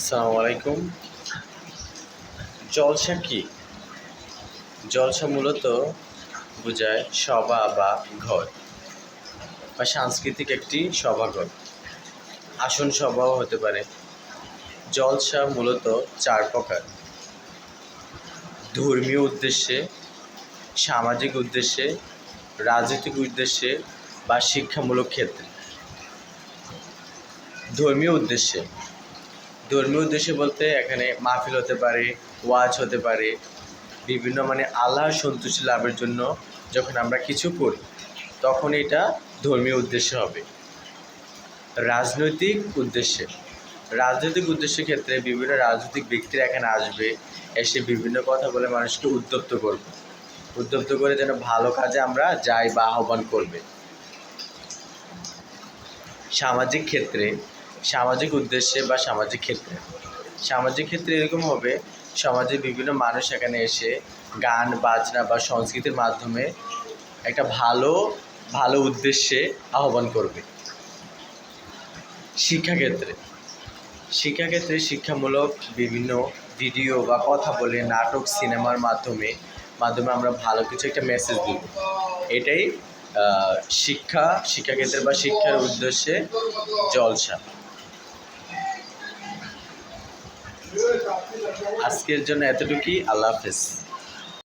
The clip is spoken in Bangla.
আসসালামু আলাইকুম। জলসা কি? জলসা মূলত বোঝায় সভা বা ঘর বা সাংস্কৃতিক একটি সভাঘর, আসন সভাও হতে পারে। জলসা মূলত চার প্রকার: ধর্মীয় উদ্দেশ্যে, সামাজিক উদ্দেশ্যে, রাজনৈতিক উদ্দেশ্যে বা শিক্ষামূলক ক্ষেত্রে। ধর্মীয় উদ্দেশ্যে বলতে এখানে মাহফিল হতে পারে, ওয়াজ হতে পারে, বিভিন্ন আল্লাহর সন্তুষ্টি লাভের জন্য যখন আমরা কিছু করি তখন এটা ধর্মীয় উদ্দেশ্য হবে। রাজনৈতিক উদ্দেশ্যের ক্ষেত্রে বিভিন্ন রাজনৈতিক ব্যক্তিরা এখানে আসবে, এসে বিভিন্ন কথা বলে মানুষকে উদ্যুক্ত করে যেন ভালো কাজে আমরা যাই বা আহ্বান করবে। সামাজিক উদ্দেশ্যে বা সামাজিক ক্ষেত্রে এরকম হবে, সমাজের বিভিন্ন মানুষ এখানে এসে গান বাজনা বা সংস্কৃতির মাধ্যমে একটা ভালো উদ্দেশ্যে আহ্বান করবে। শিক্ষাক্ষেত্রে শিক্ষামূলক বিভিন্ন ভিডিও বা কথা বলে, নাটক সিনেমার মাধ্যমে আমরা ভালো কিছু একটা মেসেজ দিব। এটাই শিক্ষাক্ষেত্রে বা শিক্ষার উদ্দেশ্যে জলসা। আজকের জন্য এতটুকুই। আল্লাহ হাফেজ।